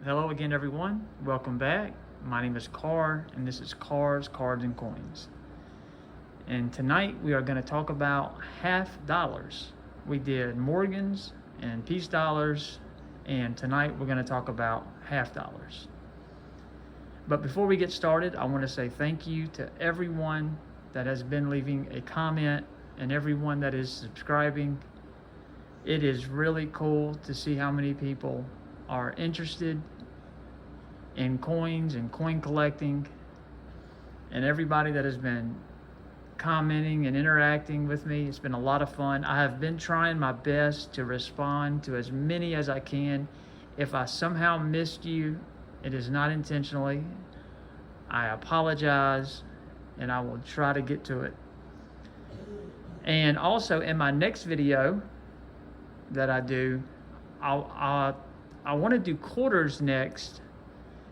Hello again, everyone. Welcome back. My name is Carr, and this is Cards, Cards, and Coins. And tonight we are going to talk about half dollars. We did Morgans and piece dollars, and tonight we're going to talk about half dollars. But before we get started, I want to say thank you to everyone that has been leaving a comment and everyone that is subscribing. It is really cool to see how many people are interested in coins and coin collecting, and everybody that has been commenting and interacting with me. It's been a lot of fun. I have been trying my best to respond to as many as I can. If I somehow missed you, it is not intentionally. I apologize, and I will try to get to it. And also in my next video that I do, I want to do quarters next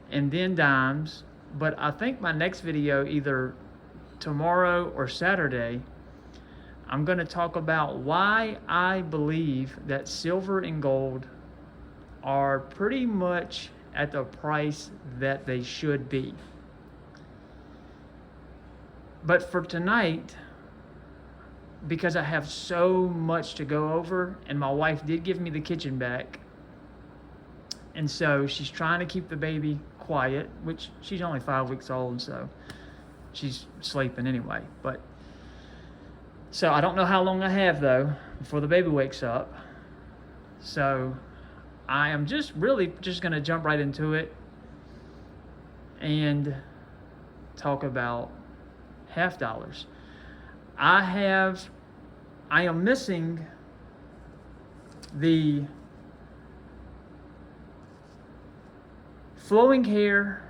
and then dimes, but I think my next video, either tomorrow or Saturday, I'm going to talk about why I believe that silver and gold are pretty much at the price that they should be. But for tonight, because I have so much to go over, and my wife did give me the kitchen back, and so she's trying to keep the baby quiet, which she's only 5 weeks old, so she's sleeping anyway. But so I don't know how long I have though before the baby wakes up. So I am just going to jump right into it and talk about half dollars. I am missing the flowing hair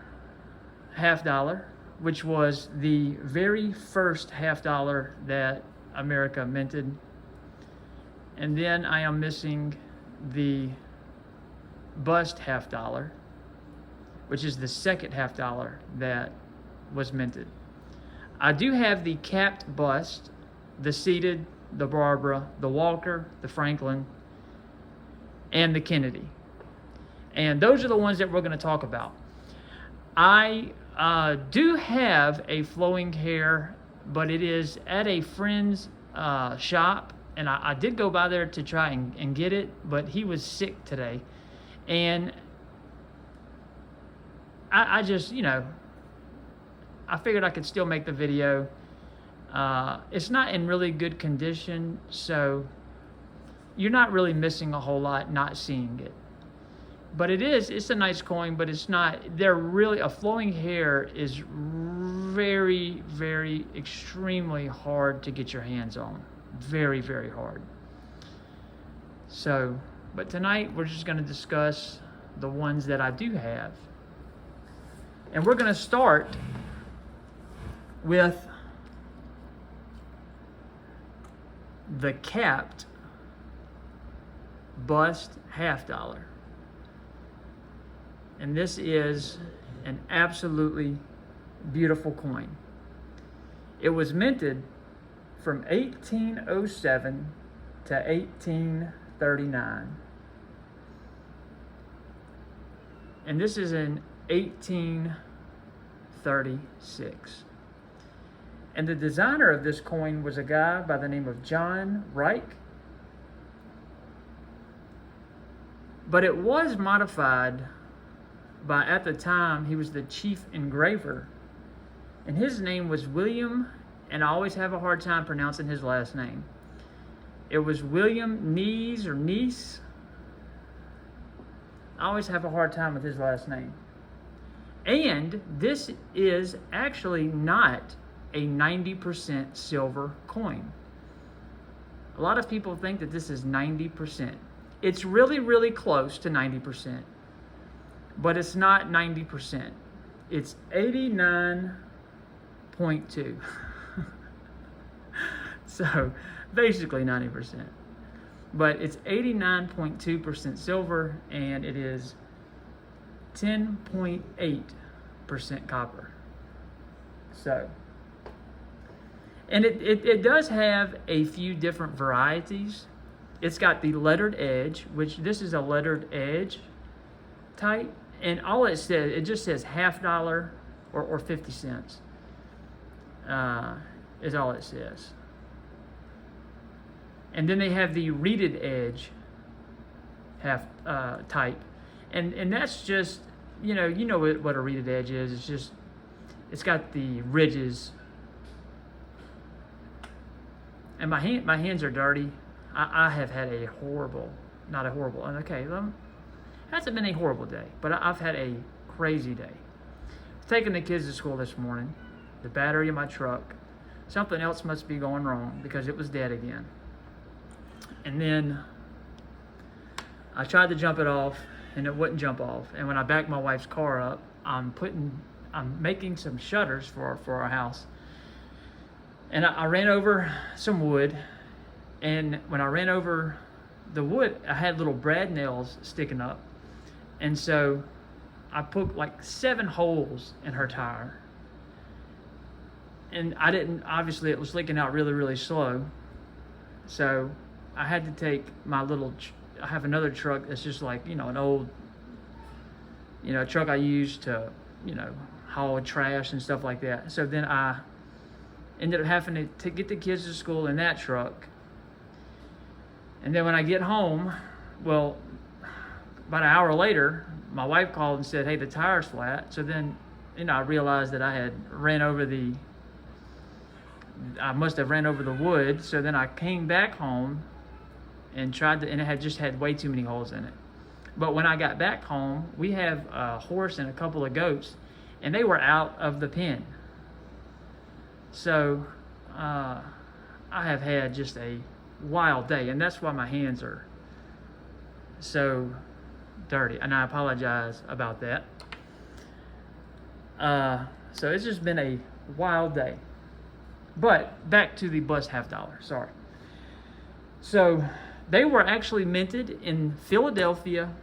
half dollar, which was the very first half dollar that America minted. And then I am missing the bust half dollar, which is the second half dollar that was minted. I do have the capped bust, the seated, the Barber, the Walker, the Franklin, and the Kennedy. And those are the ones that we're going to talk about. I do have a flowing hair, but it is at a friend's shop. And I did go by there to try and get it, but he was sick today. And I just, I figured I could still make the video. It's not in really good condition, so you're not really missing a whole lot not seeing it. But it's a nice coin, but it's not, a flowing hair is very, very, extremely hard to get your hands on. Very, very hard. So, but tonight we're just going to discuss the ones that I do have. And we're going to start with the capped bust half dollar. And this is an absolutely beautiful coin. It was minted from 1807 to 1839. And this is in 1836. And the designer of this coin was a guy by the name of John Reich. But it was modified by, at the time, he was the chief engraver. And his name was William, and I always have a hard time pronouncing his last name. It was William Neese. I always have a hard time with his last name. And this is actually not a 90% silver coin. A lot of people think that this is 90%. It's really, really close to 90%. But it's not 90%. It's 89.2. So basically 90%. But it's 89.2% silver, and it is 10.8% copper. So, and it does have a few different varieties. It's got the lettered edge, which this is a lettered edge type, And all it says, it just says $half or 50 cents. Is all it says. And then they have the reeded edge half type, and that's just you know what a reeded edge is. It's just it's got the ridges. And my hands are dirty. I have had a horrible, not a horrible. Okay, hasn't been a horrible day, but I've had a crazy day. Taking the kids to school this morning. The battery in my truck. Something else must be going wrong because it was dead again. And then I tried to jump it off and it wouldn't jump off. And when I backed my wife's car up, I'm making some shutters for our house. And I ran over some wood. And when I ran over the wood, I had little brad nails sticking up. And so I poked like 7 holes in her tire. And obviously it was leaking out really, really slow. So I had to take my I have another truck that's just like, an old, truck I use to, haul trash and stuff like that. So then I ended up having to get the kids to school in that truck. And then when I get home, well, about an hour later, my wife called and said, hey, the tire's flat. So then, I realized that I must have ran over the wood. So then I came back home and and it had just had way too many holes in it. But when I got back home, we have a horse and a couple of goats, and they were out of the pen. So I have had just a wild day, and that's why my hands are so dirty, and I apologize about that. So it's just been a wild day. But back to the bust $half. Sorry. So they were actually minted in Philadelphia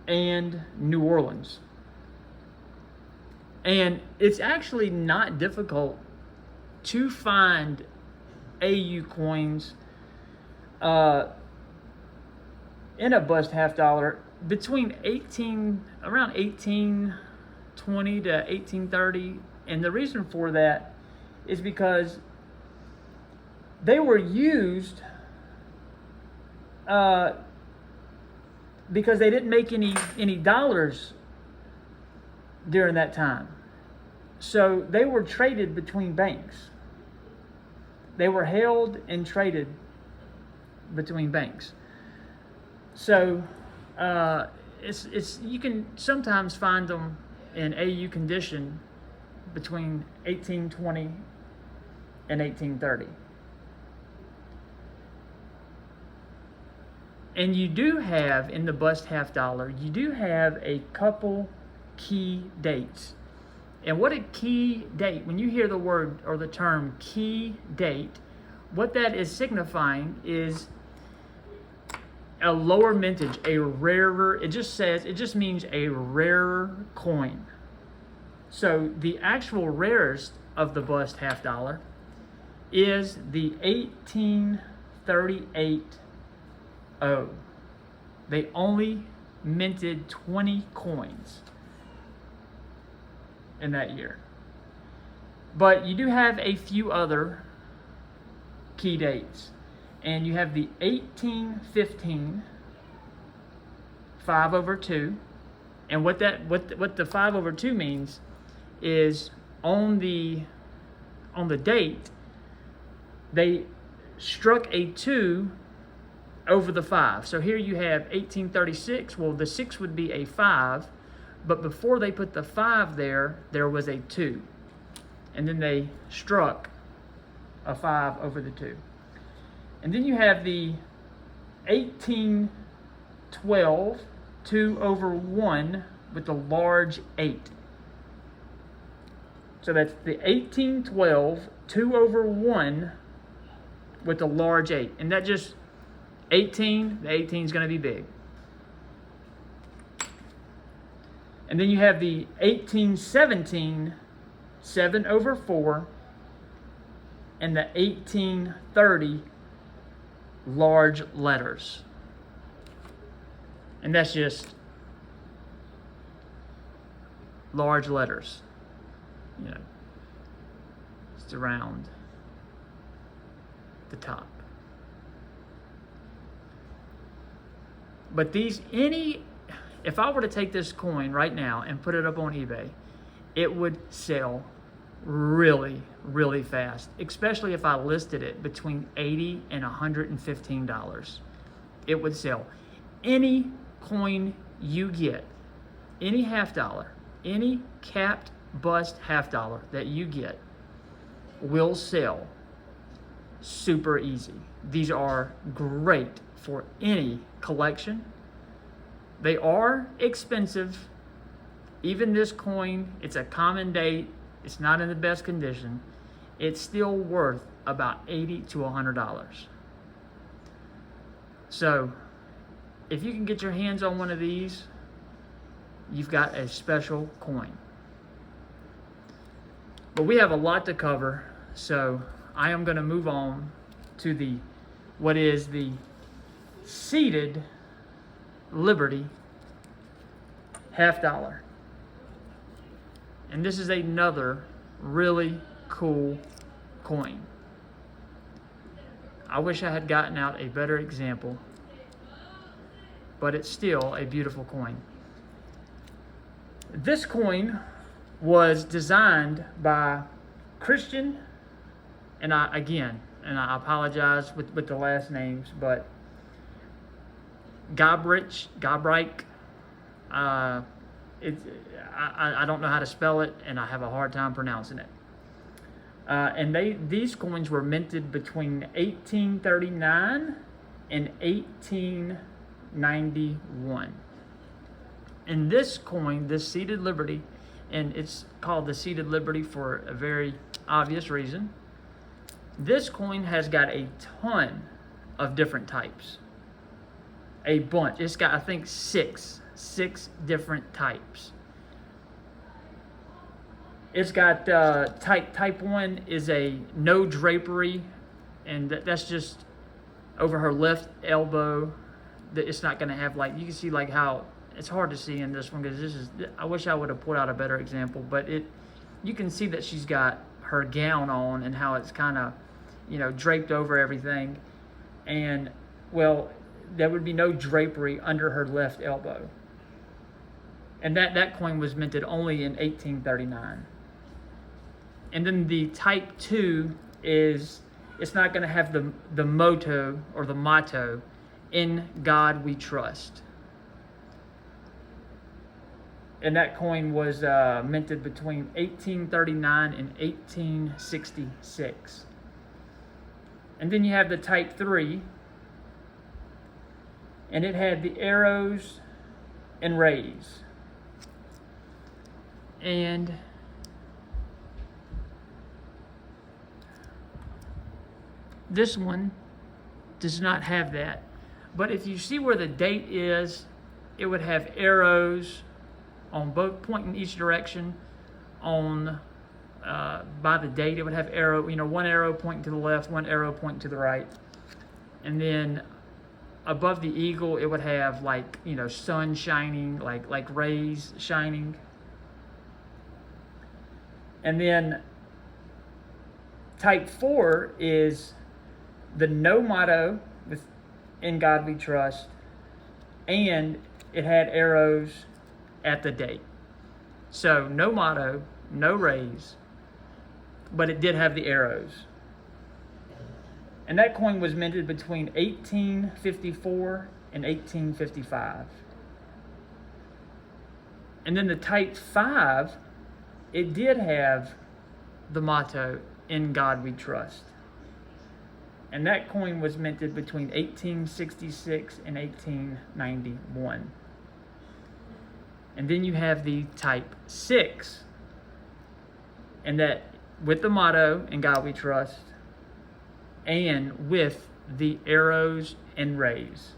and New Orleans. And it's actually not difficult to find AU coins in a bust $half between around 1820 to 1830. And the reason for that is because they were used because they didn't make any dollars during that time. So they were traded between banks. They were held and traded between banks. So you can sometimes find them in AU condition between 1820 and 1830. And you do have, in the bust $half, you do have a couple key dates. And what a key date, when you hear the word or the term key date, what that is signifying is a lower mintage, a rarer, it just means a rarer coin. So the actual rarest of the bust $half is the 1838 O. They only minted 20 coins in that year. But you do have a few other key dates. And you have the 1815 5/2. And what the 5/2 means is on the date they struck a 2 over the 5. So here you have 1836. Well, the 6 would be a 5, but before they put the 5 there was a 2. And then they struck a 5 over the 2. And then you have the 1812 2/1 with the large 8. So that's the 1812 2/1 with the large 8. And that just 18, the 18 is going to be big. And then you have the 1817 7/4 and the 1830 large letters. And that's just large letters, you know, just around the top. But if I were to take this coin right now and put it up on eBay, it would sell really, really fast, especially if I listed it between $80 and $115. It would sell. Any coin you get, any half dollar, any capped bust half dollar that you get will sell super easy. These are great for any collection. They are expensive. Even this coin, it's a common date. It's not in the best condition. It's still worth about $80 to $100. So if you can get your hands on one of these, you've got a special coin. But we have a lot to cover, so I am going to move on to what is the seated Liberty half dollar. And this is another really cool coin. I wish I had gotten out a better example, but it's still a beautiful coin. This coin was designed by Christian, and I apologize with the last names, but Gobrich. I don't know how to spell it, and I have a hard time pronouncing it. And these coins were minted between 1839 and 1891. And this coin, this seated Liberty, and it's called the seated Liberty for a very obvious reason. This coin has got a ton of different types. A bunch. It's got, I think, six different types. It's got type 1 is a no drapery, and that's just over her left elbow. It's not going to have, like, you can see like how it's hard to see in this one because I wish I would have put out a better example, but you can see that she's got her gown on and how it's kind of, draped over everything. And, well, there would be no drapery under her left elbow. And that coin was minted only in 1839. And then the type 2 it's not going to have the motto or the motto, "In God We Trust." And that coin was minted between 1839 and 1866. And then you have the type 3, and it had the arrows and rays. And this one does not have that. But if you see where the date is, it would have arrows on both, pointing each direction. On by the date, it would have one arrow pointing to the left, one arrow pointing to the right. And then above the eagle, it would have sun shining, like rays shining. And then type 4 is the no motto with "In God We Trust," and it had arrows at the date. So no motto, no rays, but it did have the arrows. And that coin was minted between 1854 and 1855. And then the type 5, it did have the motto, "In God We Trust." And that coin was minted between 1866 and 1891. And then you have the type 6, and that with the motto, "In God We Trust," and with the arrows and rays.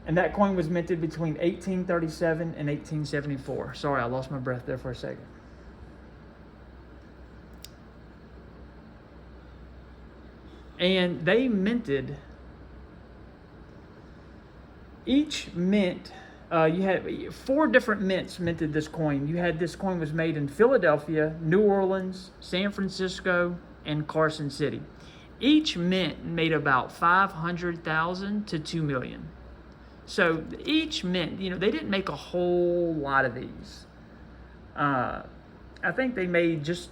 And that coin was minted between 1837 and 1874. Sorry, I lost my breath there for a second. And they minted Each mint, you had 4 different mints minted this coin. You had this coin was made in Philadelphia, New Orleans, San Francisco, and Carson City. Each mint made about 500,000 to 2 million. So each mint, they didn't make a whole lot of these. I think they made just,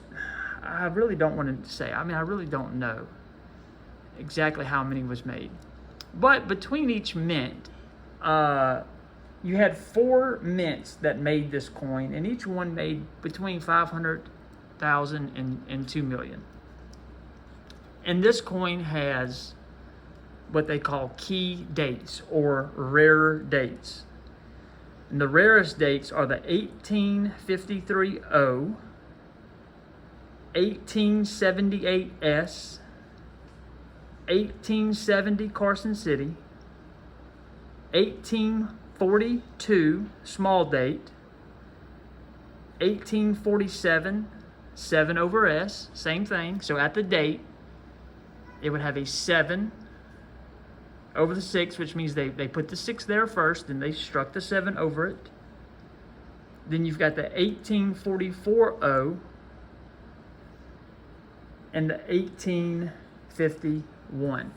I really don't want to say, I really don't know exactly how many was made. But between each mint, you had 4 mints that made this coin, and each one made between 500,000 and 2 million. And this coin has what they call key dates or rarer dates. And the rarest dates are the 1853 O, 1878 S, 1870 Carson City, 1842 small date, 1847 7 over S, same thing. So at the date, it would have a 7 over the 6, which means they put the 6 there first, and they struck the 7 over it. Then you've got the 1844 O and the 1851.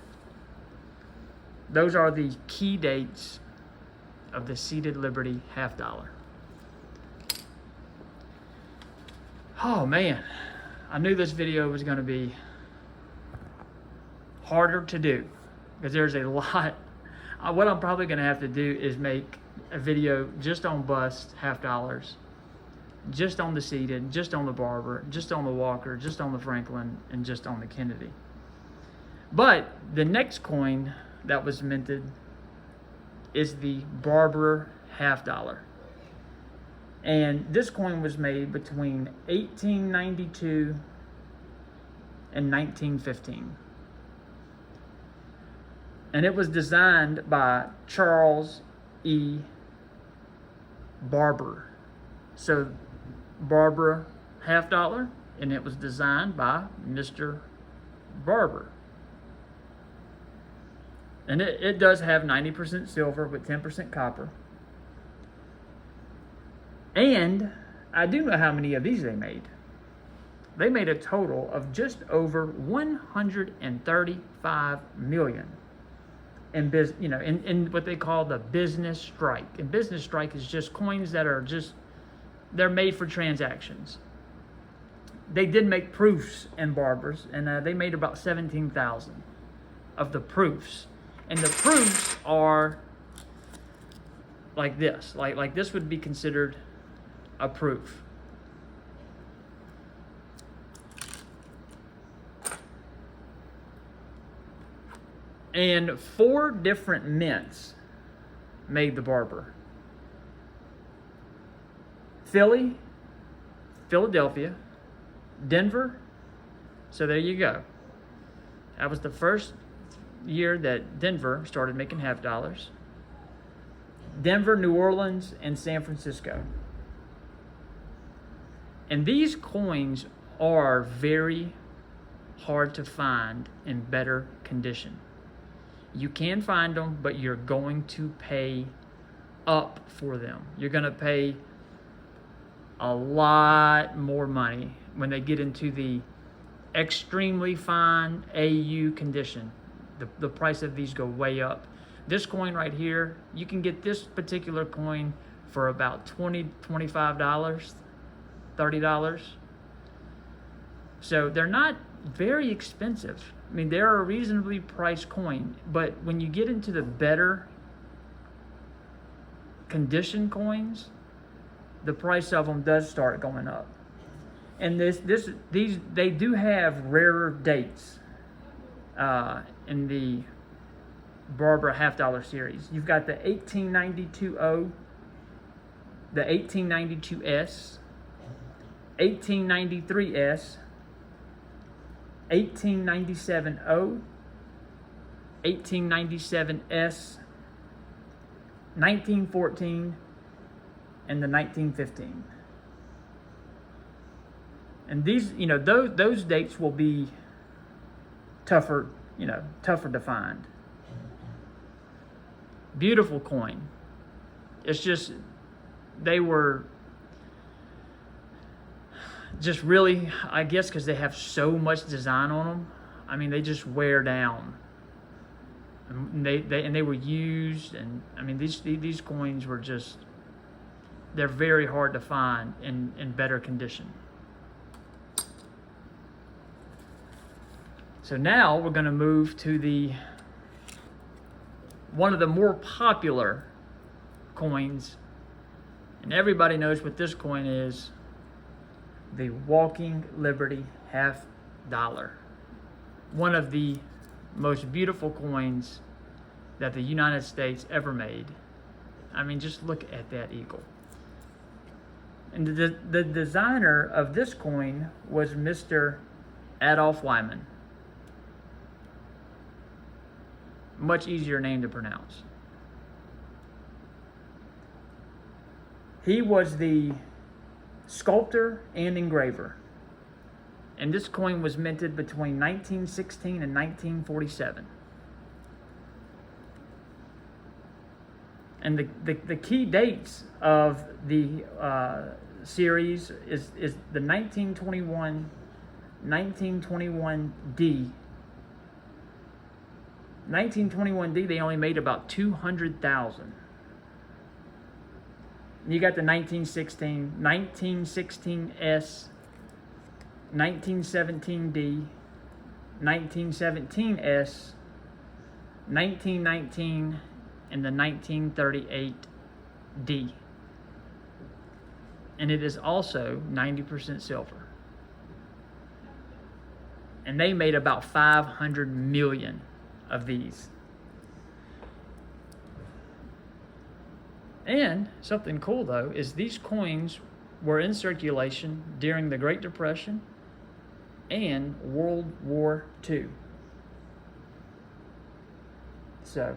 Those are the key dates of the Seated Liberty $50. Oh man, I knew this video was going to be harder to do because there's a lot. What I'm probably going to have to do is make a video just on bust $50, just on the Seated, just on the Barber, just on the Walker, just on the Franklin, and just on the Kennedy. But the next coin that was minted is the Barber $50. And this coin was made between 1892 and 1915. And it was designed by Charles E. Barber. So Barber $50, and it was designed by Mr. Barber. And it does have 90% silver with 10% copper. And I do know how many of these they made. They made a total of just over 135 million in what they call the business strike. And business strike is just coins that are they're made for transactions. They did make proofs in Barbers, and they made about 17,000 of the proofs. And the proofs are like this. Like this would be considered a proof. And 4 different mints made the Barber. Philly, Philadelphia, Denver. So there you go. That was the first year that Denver started making $50. Denver, New Orleans, and San Francisco. And these coins are very hard to find in better condition. You can find them, but you're going to pay up for them. You're going to pay a lot more money when they get into the extremely fine AU condition. The price of these go way up. This coin right here, you can get this particular coin for about $20, $25, $30. So they're not very expensive. I mean, they're a reasonably priced coin, but when you get into the better condition coins, the price of them does start going up. And these they do have rarer dates in the Barber $50 series. You've got the 1892 O, the 1892 S, 1893 S, 1897 O, 1897 S, 1914, and the 1915. And these, those dates will be tougher to find. Beautiful coin. It's just, they were just really, I guess because they have so much design on them, I mean, they just wear down. And they were used, and I mean, these coins were just, they're very hard to find in better condition. So now we're going to move to one of the more popular coins, and everybody knows what this coin is, the Walking Liberty $50. One of the most beautiful coins that the United States ever made. I mean, just look at that eagle. And the designer of this coin was Mr. Adolf Wyman. Much easier name to pronounce. He was the sculptor and engraver. And this coin was minted between 1916 and 1947. And the key dates of the series is the 1921D. 1921D, they only made about 200,000. You got the 1916, 1916S, 1917D, 1917S, 1919, and the 1938D. And it is also 90% silver. And they made about 500 million of these. And something cool though is these coins were in circulation during the Great Depression and World War II. So,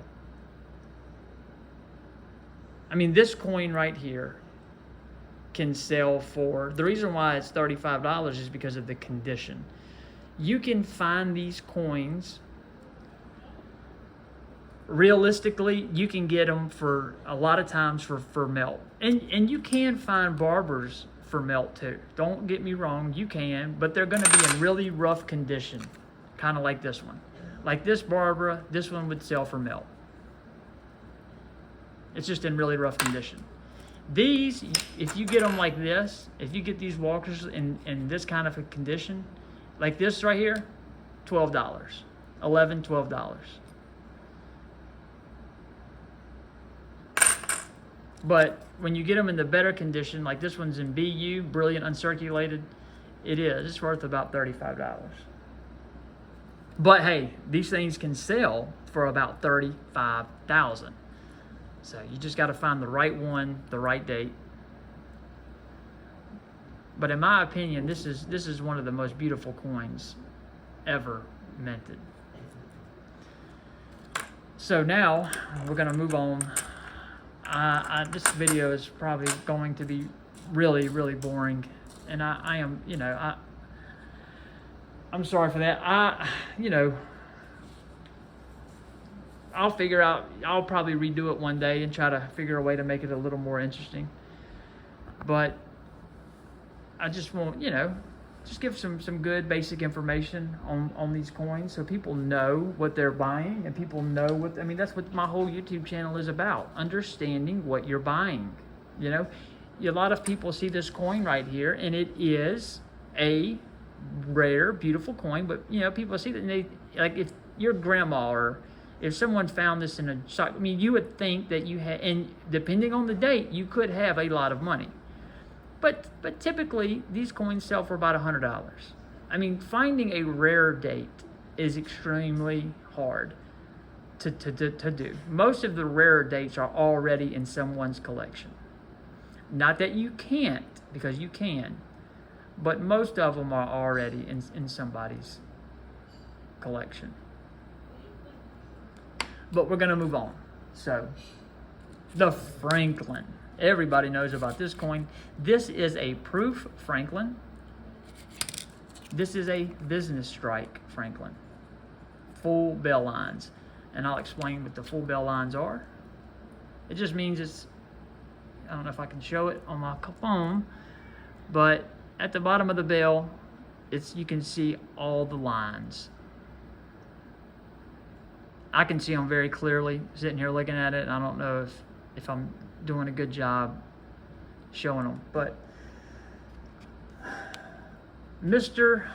I mean, this coin right here can sell for, the reason why it's $35 is because of the condition. You can find these coins, realistically, you can get them for a lot of times for melt. And you can find Barbers for melt too. Don't get me wrong, you can, but they're going to be in really rough condition, kind of like this one. Like this Barber, this one would sell for melt. It's just in really rough condition. These, if you get them like this, if you get these walkers in this kind of a condition, like this right here, $12. $11, $12. But when you get them in the better condition, like this one's in BU, brilliant uncirculated, it's worth about $35. But hey, these things can sell for about $35,000. So you just got to find the right one, the right date. But in my opinion, this is one of the most beautiful coins ever minted. So now we're going to move on. This video is probably going to be really, really boring, and I am, I'm sorry for that. I'll figure out, I'll probably redo it one day and try to figure a way to make it a little more interesting. But I just want, just give some good basic information on these coins so people know what they're buying and people know what, that's what my whole YouTube channel is about, understanding what you're buying. A lot of people see this coin right here and it is a rare, beautiful coin, but people see that and they, like if your grandma or if someone found this in a shop, you would think that you had, and depending on the date, you could have a lot of money. But typically, these coins sell for about $100. Finding a rare date is extremely hard to do. Most of the rarer dates are already in someone's collection. Not that you can't, because you can, but most of them are already in somebody's collection. But we're going to move on. So, the Franklin. Everybody knows about this coin. This is a proof Franklin. This is a business strike Franklin. Full bell lines. And I'll explain what the full bell lines are. It just means it's, I don't know if I can show it on my phone, but at the bottom of the bell, you can see all the lines. I can see them very clearly sitting here looking at it, and I don't know if I'm doing a good job showing them, but Mr.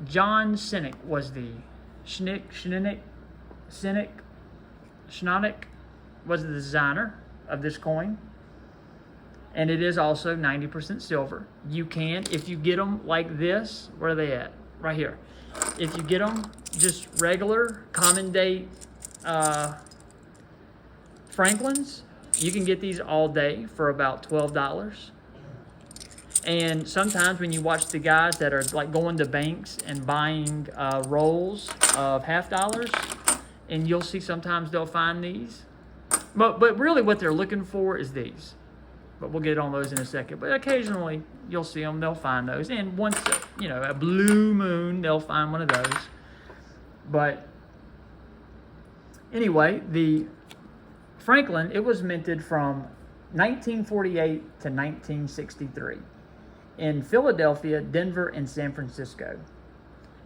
John Sinek was the Schnonik was the designer of this coin, and it is also 90% silver. You can, if you get them like this, where are they at? Right here. If you get them just regular common date Franklins, you can get these all day for about $12. And sometimes when you watch the guys that are like going to banks and buying rolls of $50, and you'll see sometimes they'll find these. But really what they're looking for is these. But we'll get on those in a second. But occasionally you'll see them, they'll find those. And once, a blue moon, they'll find one of those. But anyway, the Franklin, it was minted from 1948 to 1963 in Philadelphia, Denver, and San Francisco.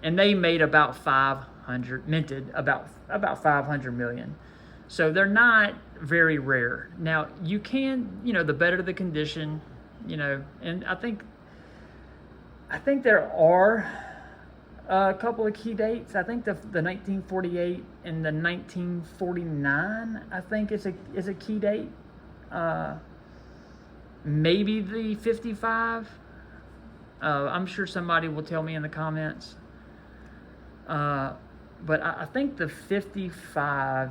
And they made about 500, minted about 500 million. So they're not very rare. Now, you can, the better the condition, and I think there are a couple of key dates. I think the 1948 and the 1949, I think is a key date. Maybe the 55. I'm sure somebody will tell me in the comments. But I think the 55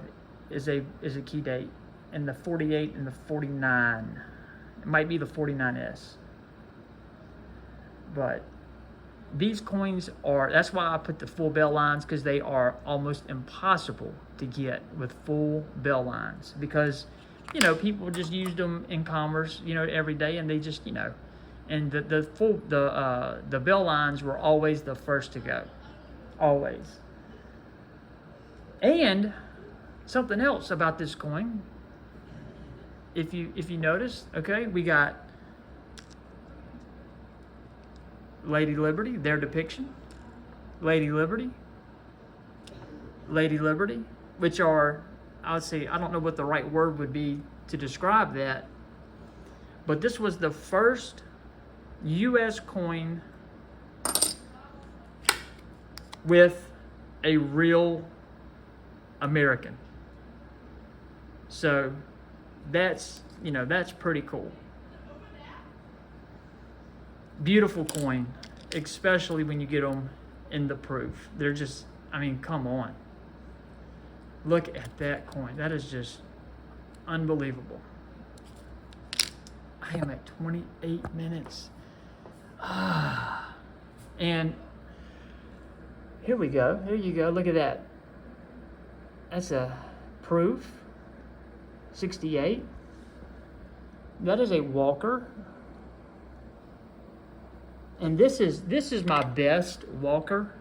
is a key date, and the 48 and the 49. It might be the 49S. But these coins that's why I put the full bell lines, because they are almost impossible to get with full bell lines, because people just used them in commerce every day, and they just and the bell lines were always the first to go, always. And something else about this coin, if you notice, okay, we got Lady Liberty, their depiction, Lady Liberty, which are, I would say, I don't know what the right word would be to describe that, but this was the first U.S. coin with a real American. So that's pretty cool. Beautiful coin, especially when you get them in the proof. They're just, come on. Look at that coin. That is just unbelievable. I am at 28 minutes. And here we go. Here you go. Look at that. That's a proof. 68. That is a Walker. And this is my best Walker,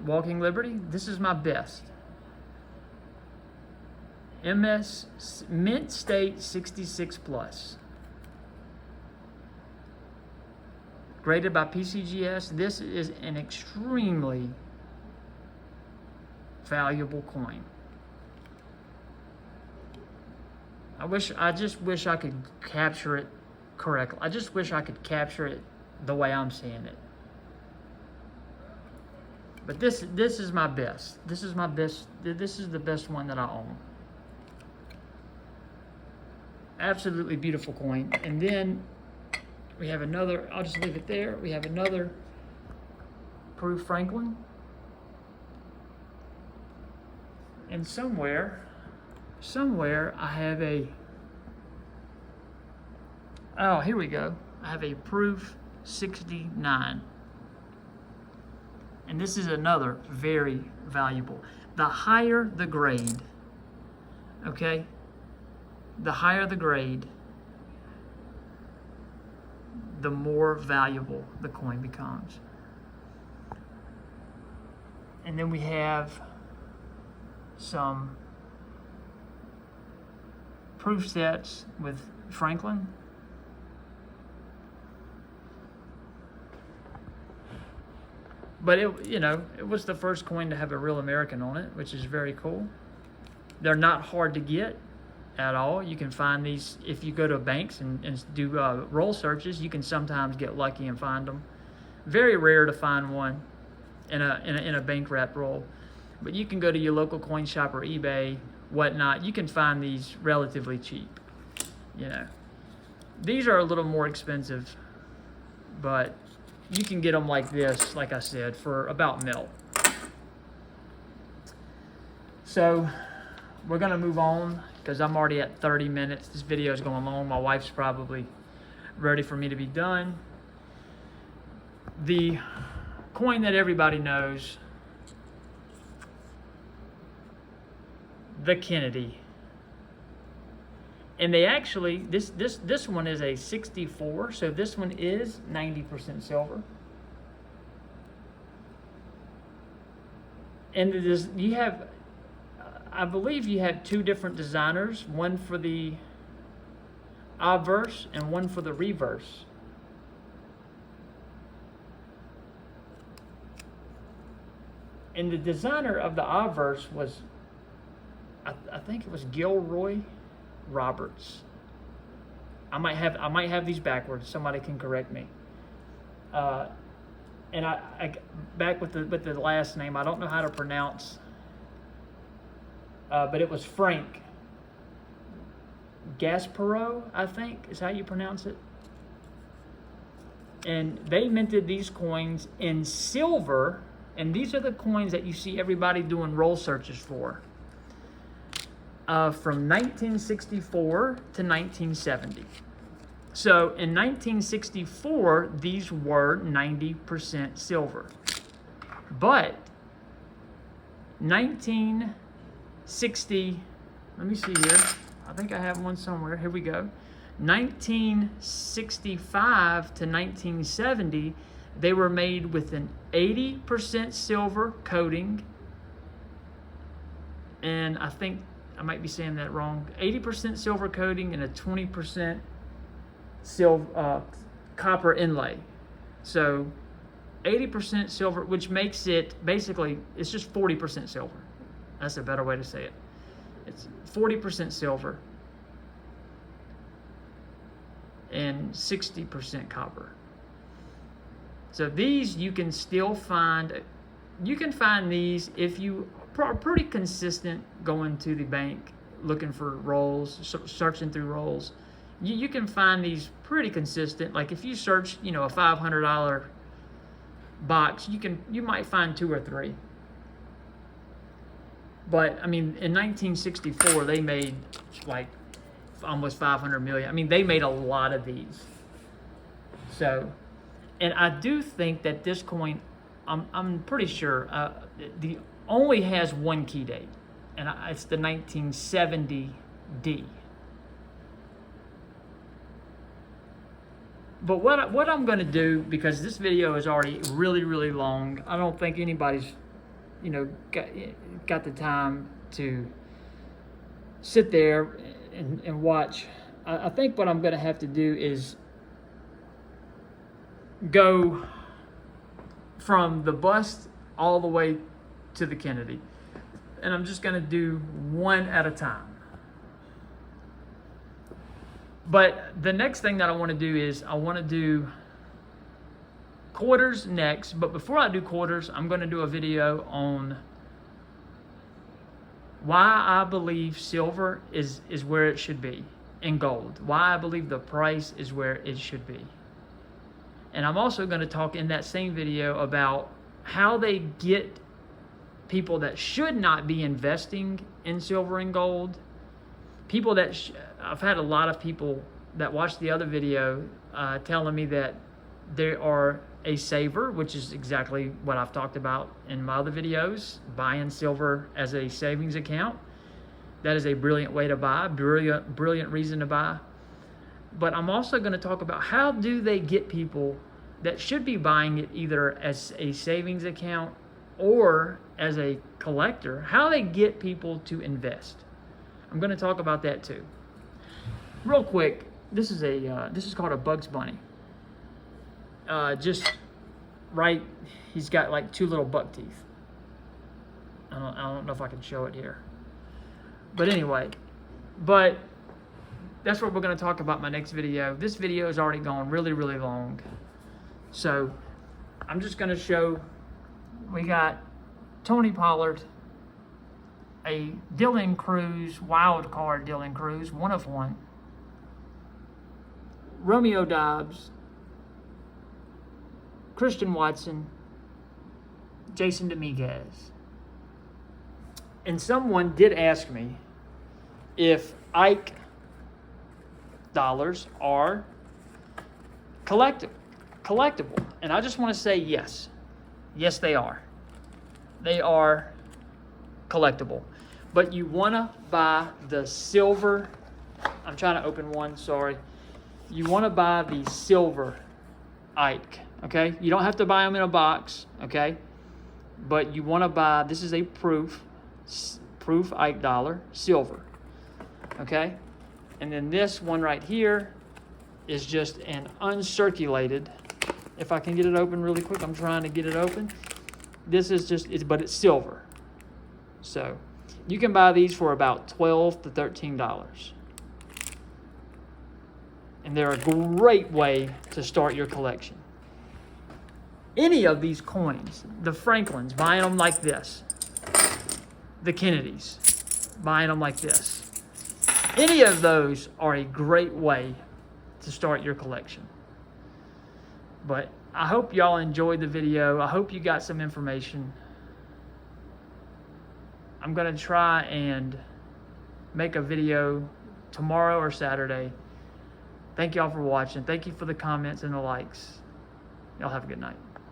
Walking Liberty. This is my best. MS Mint State 66 Plus. Graded by PCGS. This is an extremely valuable coin. I just wish I could capture it correctly. I just wish I could capture it the way I'm seeing it. But this is my best. This is my best. This is the best one that I own. Absolutely beautiful coin. And then we have another, I'll just leave it there. We have another proof Franklin. And somewhere I have here we go. I have a proof 69. And this is another very valuable. The higher the grade, okay? The higher the grade, the more valuable the coin becomes. And then we have some proof sets with Franklin. But it was the first coin to have a real American on it, which is very cool. They're not hard to get at all. You can find these if you go to banks and do roll searches. You can sometimes get lucky and find them. Very rare to find one in a bank wrap roll, but you can go to your local coin shop or eBay, whatnot. You can find these relatively cheap. These are a little more expensive, but you can get them like this, like I said, for about melt. So we're gonna move on because I'm already at 30 minutes. This video is going long. My wife's probably ready for me to be done. The coin that everybody knows, the Kennedy. And they actually, this one is a 64, so this one is 90% silver. And you have, I believe you have two different designers, one for the obverse and one for the reverse. And the designer of the obverse was, I think it was Gilroy Roberts. I might have these backwards. Somebody can correct me. And I back with the last name. I don't know how to pronounce. But it was Frank Gasparro, I think is how you pronounce it. And they minted these coins in silver, and these are the coins that you see everybody doing roll searches for. From 1964 to 1970. So in 1964, these were 90% silver. But 1960, let me see here. I think I have one somewhere. Here we go. 1965 to 1970, they were made with an 80% silver coating. And I think I might be saying that wrong. 80% silver coating and a 20% copper inlay. So 80% silver, which makes it basically, it's just 40% silver. That's a better way to say it. It's 40% silver and 60% copper. So these you can still find. You can find these if you are pretty consistent going to the bank looking for rolls, searching through rolls. You can find these pretty consistent. Like if you search, a $500 box, you might find 2 or 3. But I mean, in 1964, they made like almost 500 million. I mean, they made a lot of these. So, and I do think that this coin, I'm pretty sure, the only has one key date, and it's the 1970 D. But what I'm going to do, because this video is already really, really long, I don't think anybody's, got the time to sit there and watch. I think what I'm going to have to do is go from the bust all the way to the Kennedy. And I'm just going to do one at a time. But the next thing that I want to do is I want to do quarters next. But before I do quarters, I'm going to do a video on why I believe silver is where it should be, and gold. Why I believe the price is where it should be. And I'm also going to talk in that same video about how they get people that should not be investing in silver and gold. People that I've had a lot of people that watched the other video telling me that they are a saver, which is exactly what I've talked about in my other videos, buying silver as a savings account. That is a brilliant way to buy, brilliant reason to buy. But I'm also going to talk about how do they get people that should be buying it either as a savings account or as a collector, how they get people to invest. I'm going to talk about that too. real quick, this is called a Bugs Bunny. Just right, he's got like 2 little buck teeth. I don't know if I can show it here. But anyway, that's what we're going to talk about in my next video. This video is already gone really, really long. So I'm just going to show, we got Tony Pollard, a Dylan Cruz, wild card Dylan Cruz, 1 of 1. Romeo Dobbs, Christian Watson, Jason Dominguez. And someone did ask me if Ike dollars are collectible. And I just want to say yes. Yes, they are. They are collectible. But you want to buy the silver. I'm trying to open one, sorry. You want to buy the silver Ike, okay? You don't have to buy them in a box, okay? But you want to buy, this is a proof Ike dollar, silver, okay? And then this one right here is just an uncirculated. If I can get it open really quick, I'm trying to get it open. This is just, but it's silver. So you can buy these for about $12 to $13. And they're a great way to start your collection. Any of these coins, the Franklins, buying them like this. The Kennedys, buying them like this. Any of those are a great way to start your collection. But I hope y'all enjoyed the video. I hope you got some information. I'm going to try and make a video tomorrow or Saturday. Thank y'all for watching. Thank you for the comments and the likes. Y'all have a good night.